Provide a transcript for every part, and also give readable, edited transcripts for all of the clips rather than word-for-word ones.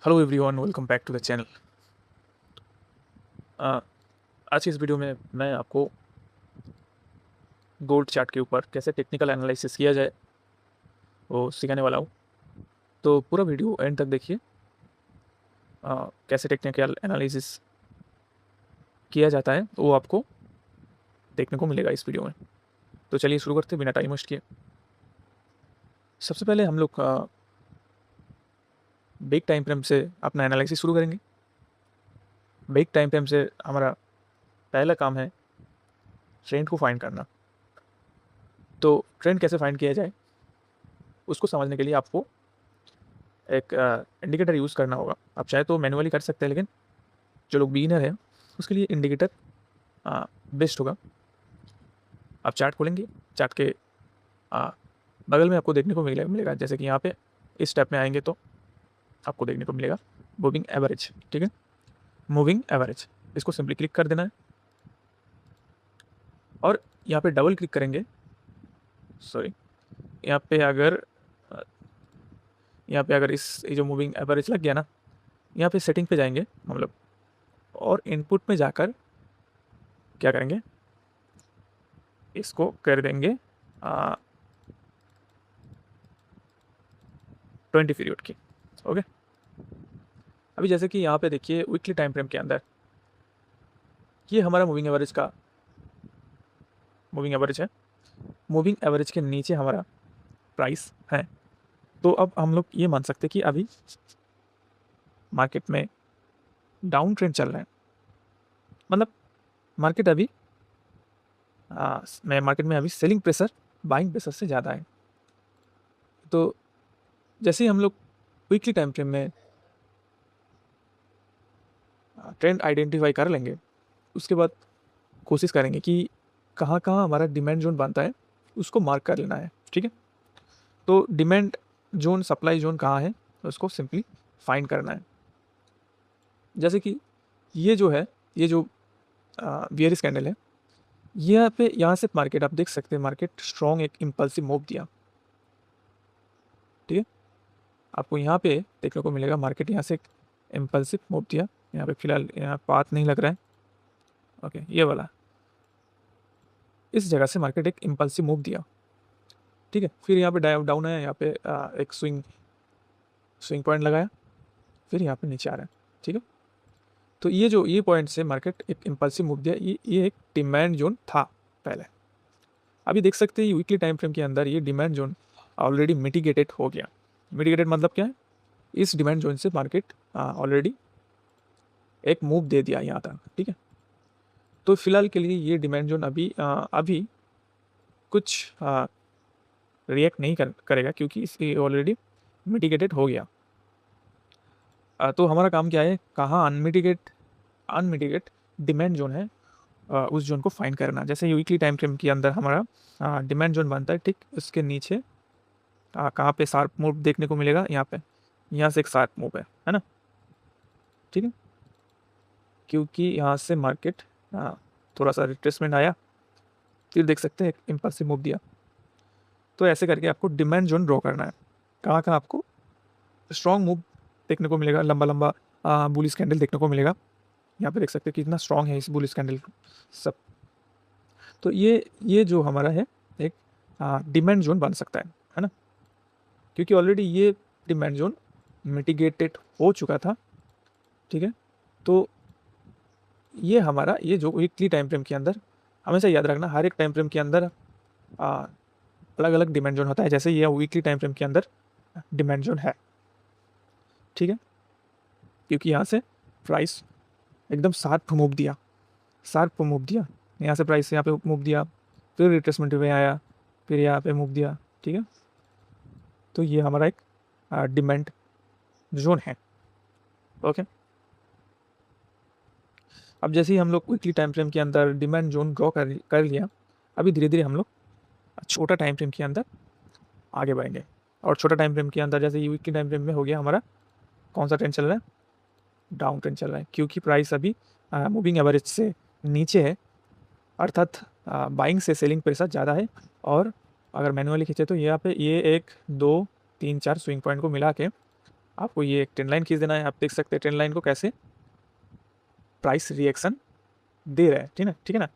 Hello everyone, welcome back to the channel. आज की इस वीडियो में मैं आपको गोल्ड चार्ट के ऊपर कैसे टेक्निकल एनालिसिस किया जाए वो सिखाने वाला हूँ। तो पूरा वीडियो एंड तक देखिए। कैसे टेक्निकल एनालिसिस किया जाता है वो आपको देखने को मिलेगा इस वीडियो में। तो चलिए शुरू करते हैं बिना टाइम वेस्ट किए। सबसे पहले हम लोग बिग टाइम फ्रेम से अपना एनालिसिस शुरू करेंगे। बिग टाइम फ्रेम से हमारा पहला काम है ट्रेंड को फाइंड करना। तो ट्रेंड कैसे फाइंड किया जाए उसको समझने के लिए आपको एक इंडिकेटर यूज़ करना होगा। आप चाहे तो मैनुअली कर सकते हैं, लेकिन जो लोग बिगिनर हैं उसके लिए इंडिकेटर बेस्ट होगा। आप चार्ट खोलेंगे, चार्ट के आ, बगल में आपको देखने को मिलेगा जैसे कि यहाँ पे इस स्टेप में आएंगे तो आपको देखने को मिलेगा मूविंग एवरेज। ठीक है, मूविंग एवरेज, इसको सिंपली क्लिक कर देना है और यहाँ पे डबल क्लिक करेंगे। सॉरी, यहाँ पे अगर आ, यहाँ पे अगर इस ये जो मूविंग एवरेज लग गया ना, यहाँ पे सेटिंग पे जाएंगे हम लोग और इनपुट में जाकर क्या करेंगे, इसको कर देंगे 20 पीरियड की। ओके, अभी जैसे कि यहाँ पे देखिए वीकली टाइम फ्रेम के अंदर ये हमारा मूविंग एवरेज का मूविंग एवरेज है। मूविंग एवरेज के नीचे हमारा प्राइस है। तो अब हम लोग ये मान सकते हैं कि अभी मार्केट में डाउन ट्रेंड चल रहा है, मतलब मार्केट अभी मार्केट में अभी सेलिंग प्रेशर बाइंग प्रेशर से ज़्यादा है। तो जैसे ही हम लोग वीकली टाइम फ्रेम में ट्रेंड आइडेंटिफाई कर लेंगे, उसके बाद कोशिश करेंगे कि कहाँ कहाँ हमारा डिमांड जोन बनता है उसको मार्क कर लेना है। ठीक है, तो डिमांड जोन सप्लाई जोन कहाँ है उसको सिंपली फाइंड करना है। जैसे कि ये जो है, ये जो बियरिश कैंडल है, यहाँ से मार्केट आप देख सकते हैं, मार्केट स्ट्रॉन्ग एक इम्पल्सिव मूव दिया। ठीक है, आपको यहाँ पे देखने को मिलेगा मार्केट यहाँ से एक इम्पल्सिव मूव दिया। यहाँ पे फिलहाल यहाँ पाथ नहीं लग रहा है। ओके, ये वाला इस जगह से मार्केट एक इम्पल्सिव मूव दिया। ठीक है, फिर यहाँ पे डाउन आया, यहाँ पे एक स्विंग पॉइंट लगाया, फिर यहाँ पे नीचे आ रहा है। ठीक है, तो ये पॉइंट से मार्केट एक इम्पल्सिव मूव दिया। ये एक डिमांड जोन था पहले। अभी देख सकते हैं वीकली टाइम फ्रेम के अंदर ये डिमांड जोन ऑलरेडी मिटिगेटेड हो गया। मिटिगेटेड मतलब क्या है, इस डिमांड जोन से मार्केट ऑलरेडी एक मूव दे दिया यहाँ तक। ठीक है, तो फिलहाल के लिए ये डिमांड जोन अभी कुछ रिएक्ट नहीं करेगा क्योंकि इसकी ऑलरेडी मिटिगेटेड हो गया। तो हमारा काम क्या है, कहाँ अनमिटिगेट डिमांड जोन है उस जोन को फाइंड करना। जैसे वीकली टाइम फ्रेम के अंदर हमारा डिमांड जोन बनता है, ठीक उसके नीचे कहाँ पे शार्प मूव देखने को मिलेगा, यहाँ से एक शार्प मूव है ना। ठीक है, क्योंकि यहाँ से मार्केट थोड़ा सा रिट्रेसमेंट आया, फिर देख सकते हैं एक इम्पल्सिव मूव दिया। तो ऐसे करके आपको डिमांड जोन ड्रॉ करना है, कहाँ कहाँ आपको स्ट्रॉन्ग मूव देखने को मिलेगा, लंबा लंबा बुलिश कैंडल देखने को मिलेगा। यहाँ पे देख सकते हैं कितना स्ट्रॉन्ग है इस बुलिश कैंडल सब। तो ये जो हमारा है एक डिमांड जोन बन सकता है ना, क्योंकि ऑलरेडी ये डिमांड जोन मिटिगेटेड हो चुका था। ठीक है, तो ये हमारा ये जो वीकली टाइम फ्रेम के अंदर, हमेशा याद रखना हर एक टाइम फ्रेम के अंदर अलग अलग डिमांड जोन होता है। जैसे ये वीकली टाइम फ्रेम के अंदर डिमांड जोन है। ठीक है, क्योंकि यहाँ से प्राइस एकदम शार्प मूव दिया, यहाँ से प्राइस यहाँ पे मूव दिया, फिर रिट्रेसमेंट में आया, फिर यहाँ पे मूव दिया। ठीक है, तो ये हमारा एक डिमांड जोन है। ओके, अब जैसे ही हम लोग वीकली टाइम फ्रेम के अंदर डिमांड जोन ड्रॉ कर लिया, अभी धीरे धीरे हम लोग छोटा टाइम फ्रेम के अंदर आगे बढ़ेंगे। और छोटा टाइम फ्रेम के अंदर जैसे ये वीकली टाइम फ्रेम में हो गया हमारा, कौन सा ट्रेंड चल रहा है, डाउन ट्रेंड चल रहा है, क्योंकि प्राइस अभी मूविंग एवरेज से नीचे है, अर्थात बाइंग से सेलिंग प्रेशर ज़्यादा है। और अगर मैनुअली खींचे तो यहाँ पे ये 1 2 3 4 स्विंग पॉइंट को मिला के आपको ये एक ट्रेंड लाइन खींच देना है। आप देख सकते हैं ट्रेंड लाइन को कैसे प्राइस रिएक्शन दे रहा है, ठीक है ना।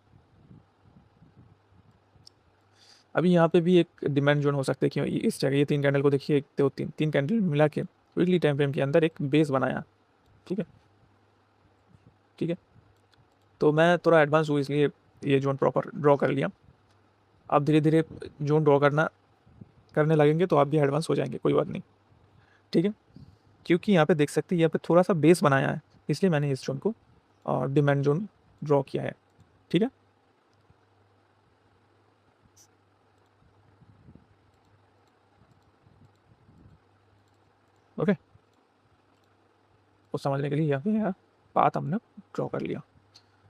अभी यहाँ पे भी एक डिमांड जोन हो सकता है कि इस जगह ये 3 कैंडल को देखिए, एक दो तीन, 3 कैंडल मिला के वीकली टाइम फ्रेम के अंदर एक बेस बनाया, ठीक है। तो मैं थोड़ा एडवांस हूँ इसलिए ये जोन प्रॉपर ड्रॉ कर लिया। आप धीरे धीरे जोन ड्रॉ करने लगेंगे तो आप भी एडवांस हो जाएंगे, कोई बात नहीं, ठीक है। क्योंकि यहाँ पे देख सकते हैं यहाँ पे थोड़ा सा बेस बनाया है, इसलिए मैंने इस जोन को डिमांड जोन ड्रॉ किया है, ठीक है। ओके, तो समझने के लिए यहाँ पे यह बात हमने ड्रॉ कर लिया।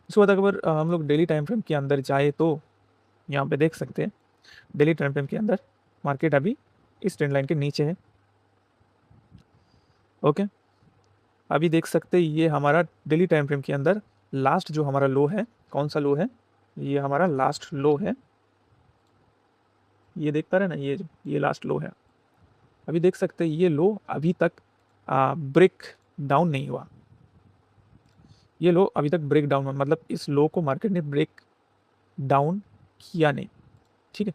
इसके बाद अगर हम लोग डेली टाइम फ्रेम के अंदर जाए तो यहाँ पे देख सकते हैं डेली टाइम फ्रेम के अंदर मार्केट अभी इस ट्रेंड लाइन के नीचे है। ओके, अभी देख सकते हैं ये हमारा डेली टाइम फ्रेम के अंदर लास्ट जो हमारा लो है, कौन सा लो है, ये हमारा लास्ट लो है। ये देख पा रहे हैं ना, ये लास्ट लो है। अभी देख सकते हैं ये लो अभी तक ब्रेक डाउन नहीं हुआ। ये लो अभी तक ब्रेक डाउन हुआ, मतलब इस लो को मार्केट ने ब्रेक डाउन किया नहीं, ठीक है,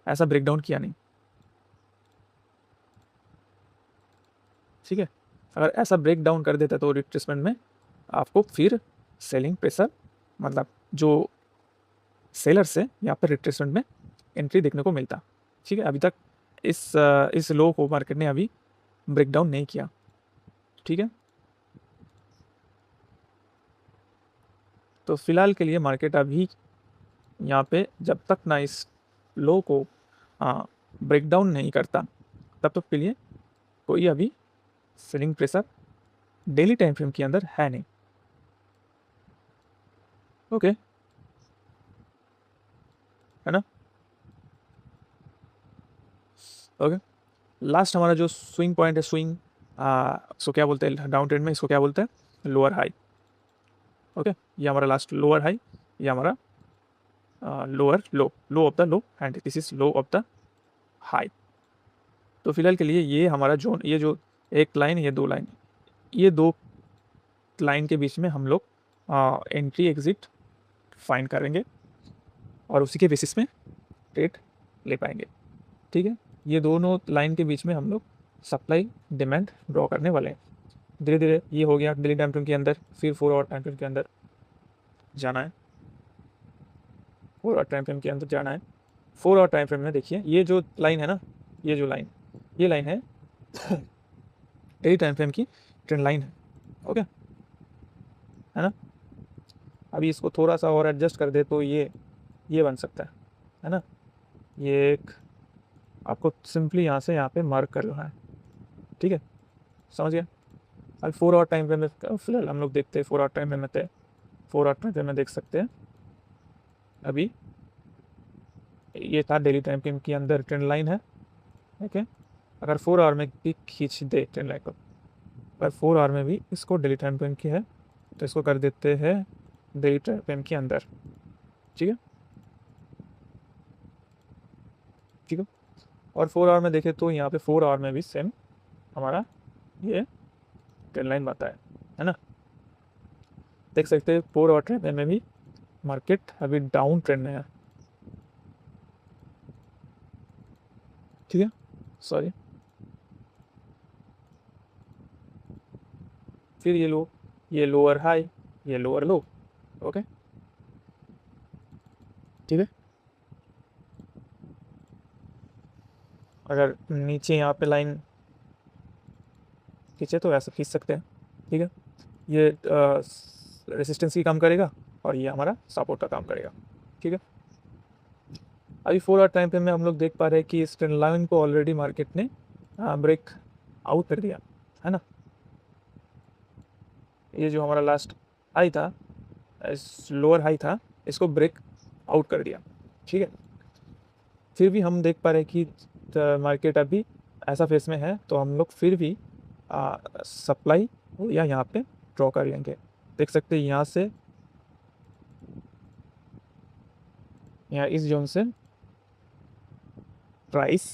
ऐसा ब्रेक डाउन किया नहीं, ठीक है। अगर ऐसा ब्रेक डाउन कर देता तो रिट्रेसमेंट में आपको फिर सेलिंग प्रेशर, मतलब जो सेलर से यहाँ पर रिट्रेसमेंट में एंट्री देखने को मिलता, ठीक है। अभी तक इस लो को मार्केट ने अभी ब्रेक डाउन नहीं किया, ठीक है। तो फिलहाल के लिए मार्केट अभी यहाँ पे जब तक ना इस लो को ब्रेक डाउन नहीं करता तब तक के लिए कोई अभी selling pressure daily time frame के अंदर है नहीं। ओके, है ना। ओके, लास्ट हमारा जो स्विंग पॉइंट है, इसको क्या बोलते हैं डाउन ट्रेंड में, इसको क्या बोलते हैं, लोअर हाई। ओके, ये हमारा लास्ट लोअर हाई, ये हमारा lower low of the low and this is low of the high. तो फिलहाल के लिए ये हमारा जोन, ये जो एक लाइन, ये दो लाइन, ये दो लाइन के बीच में हम लोग एंट्री एग्जिट फाइंड करेंगे और उसी के बेसिस में ट्रेड ले पाएंगे, ठीक है। ये दोनों लाइन के बीच में हम लोग सप्लाई डिमांड ड्रॉ करने वाले हैं। धीरे धीरे ये हो गया डेली टाइम फ्रेम के अंदर, फिर 4 आवर टाइम फ्रेम के अंदर जाना है, 4 आवर टाइम फ्रेम के अंदर जाना है। 4 आवर टाइम फ्रेम में देखिए ये जो लाइन है ना, ये जो लाइन, ये लाइन है डेली टाइम फ्रेम की ट्रेंड लाइन है। ओके, है ना। अभी इसको थोड़ा सा और एडजस्ट कर दे तो ये बन सकता है ना। ये एक आपको सिंपली यहाँ से यहाँ पे मार्क कर लेना है, ठीक है, समझ गया। अभी 4 आवर टाइम फ्रेम में फिलहाल हम लोग देखते हैं 4 आवर टाइम फ्रेम में, 4 आवर टाइम फ्रेम में देख सकते हैं अभी ये था डेली टाइम फ्रेम के अंदर ट्रेंड लाइन है। ओके, अगर 4 आवर में भी खींच दे ट्रेंड लाइन को, अगर 4 आवर में भी इसको डेली टाइम फ्रेम की है तो इसको कर देते हैं डेली टाइम फ्रेम के अंदर, ठीक है, ठीक है। और 4 आवर में देखें तो यहाँ पे 4 आवर में भी सेम हमारा ये ट्रेंड लाइन बनता है ना। देख सकते हैं 4 आवर ट्रेंड में भी मार्केट अभी डाउन ट्रेंड में है, ठीक है, सॉरी। फिर ये लोअर हाई, ये लोअर लो। ओके, ठीक है। अगर नीचे यहाँ पे लाइन खींचे तो ऐसा खींच सकते हैं, ठीक है। ये रेसिस्टेंस की काम करेगा और ये हमारा सपोर्ट का काम करेगा, ठीक है। अभी 4 आवर टाइम पे में हम लोग देख पा रहे हैं कि इस ट्रेंड लाइन को ऑलरेडी मार्केट ने ब्रेक आउट कर दिया, है ना। ये जो हमारा लास्ट हाई था, इस लोअर हाई था, इसको ब्रेक आउट कर दिया, ठीक है। फिर भी हम देख पा रहे हैं कि मार्केट अभी ऐसा फेस में है तो हम लोग फिर भी सप्लाई या यहाँ पे ड्रॉ कर लेंगे। देख सकते हैं यहाँ से, यहाँ इस जोन से प्राइस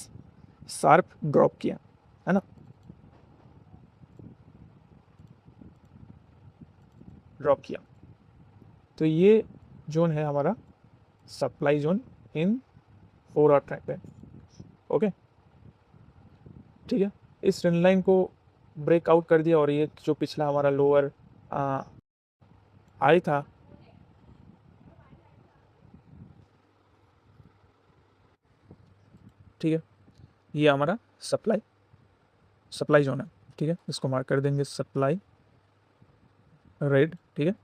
शार्प ड्रॉप किया, है ना। ड्रॉप किया। तो ये जोन है हमारा supply zone in 4 hour time frame. Okay, ठीक है। इस ट्रेंड लाइन को ब्रेकआउट कर दिया और ये जो पिछला हमारा लोअर हाई था, ठीक है, ये हमारा सप्लाई जोन है, ठीक है। इसको मार्क कर देंगे सप्लाई रेड, ठीक है,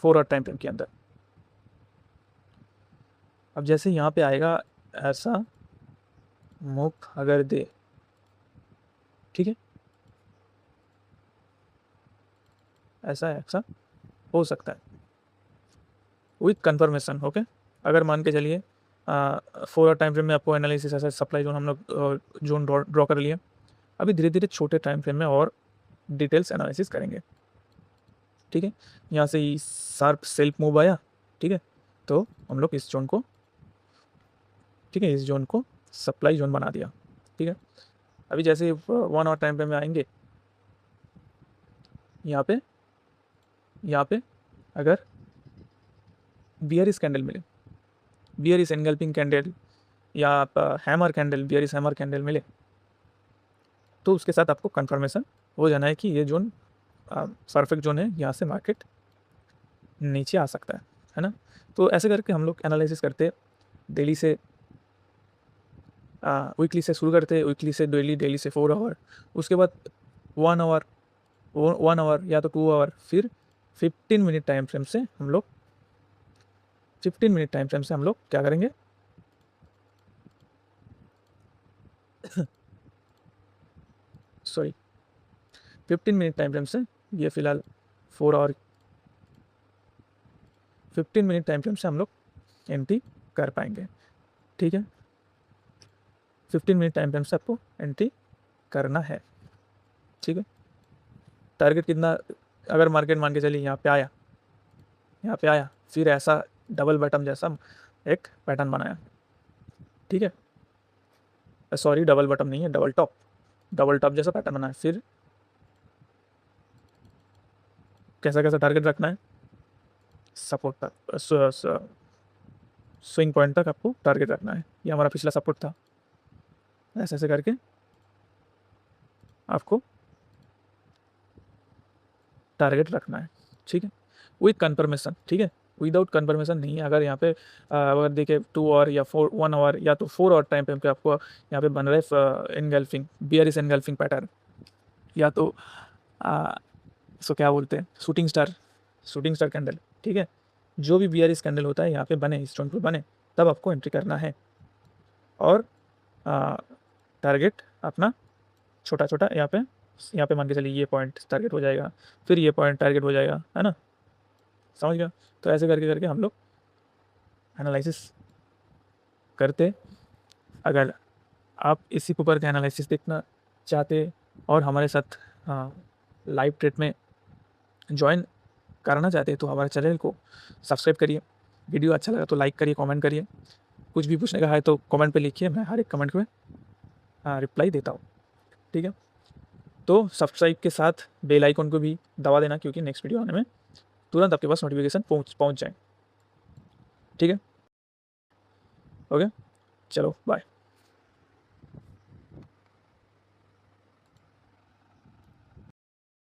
4 आवर टाइम फ्रेम के अंदर। अब जैसे यहाँ पे आएगा ऐसा मुख अगर दे, ठीक है, ऐसा हो सकता है विथ कंफर्मेशन। ओके, अगर मान के चलिए 4 आवर टाइम फ्रेम में आपको एनालिसिस ऐसा सप्लाई जोन हम लोग जोन ड्रॉ कर लिया। अभी धीरे धीरे छोटे टाइम फ्रेम में और डिटेल्स एनालिसिस करेंगे, ठीक है। यहाँ से ही शार्प सेल्फ मूव आया, ठीक है, तो हम लोग इस जोन को, ठीक है, इस जोन को सप्लाई जोन बना दिया, ठीक है। अभी जैसे 1 आवर टाइम फ्रेम में आएंगे, यहाँ पे अगर बियरिश कैंडल मिले, बियरिश एनगल्फिंग कैंडल या आप hammer candle, bearish hammer candle मिले, तो उसके साथ आपको कंफर्मेशन हो जाना है कि ये जोन परफेक्ट जोन है, यहाँ से मार्केट नीचे आ सकता है ना। तो ऐसे करके हम लोग एनालिसिस करते, डेली से वीकली से शुरू करते, वीकली से डेली, डेली से 4 आवर, उसके बाद 1 आवर, 1 आवर या तो 2 आवर, फिर 15 मिनट टाइम फ्रेम से हम लोग 15 मिनट टाइम फ्रेम से हम लोग क्या करेंगे सॉरी 15 मिनट टाइम फ्रेम से, ये फिलहाल 4 आवर, 15 मिनट टाइम फ्रेम से हम लोग एंट्री कर पाएंगे, ठीक है। 15 मिनट टाइम फ्रेम से आपको एंट्री करना है, ठीक है। टारगेट कितना, अगर मार्केट मान के चलिए यहाँ पे आया, फिर ऐसा डबल बटन जैसा एक पैटर्न बनाया, ठीक है, सॉरी डबल बटन नहीं है, डबल टॉप जैसा पैटर्न बनाया, फिर कैसा कैसा टारगेट रखना है, सपोर्ट तक, स्विंग पॉइंट तक आपको टारगेट रखना है। ये हमारा पिछला सपोर्ट था, ऐसे ऐसे करके आपको टारगेट रखना है, ठीक है, विथ कंफर्मेशन, ठीक है। विदाउट कंफर्मेशन नहीं है। अगर यहाँ पे अगर देखें 2 आवर या 1 आवर या तो 4 आवर टाइम पे आपको यहाँ पे बन रहा है एनगल्फिंग, बियरिश एनगल्फिंग पैटर्न, या तो सो क्या बोलते हैं शूटिंग स्टार कैंडल, ठीक है। जो भी बियरिश कैंडल होता है यहाँ पे बने, इस जोन पे बने, तब आपको एंट्री करना है और टारगेट अपना छोटा छोटा यहाँ पे मान के चलिए ये पॉइंट टारगेट हो जाएगा, फिर ये पॉइंट टारगेट हो जाएगा, है ना, समझ गया। तो ऐसे करके करके हम लोग एनालिसिस करते। अगर आप इसी के ऊपर का एनालिसिस देखना चाहते और हमारे साथ लाइव ट्रेड में ज्वाइन करना चाहते हैं तो हमारे चैनल को सब्सक्राइब करिए। वीडियो अच्छा लगा तो लाइक करिए, कमेंट करिए, कुछ भी पूछने का है तो कमेंट पे लिखिए, मैं हर एक कमेंट में रिप्लाई देता हूँ, ठीक है। तो सब्सक्राइब के साथ बेल आइकन को भी दबा देना, क्योंकि नेक्स्ट वीडियो आने में तुरंत आपके पास नोटिफिकेशन पहुँच जाए, ठीक है। ओके, चलो बाय।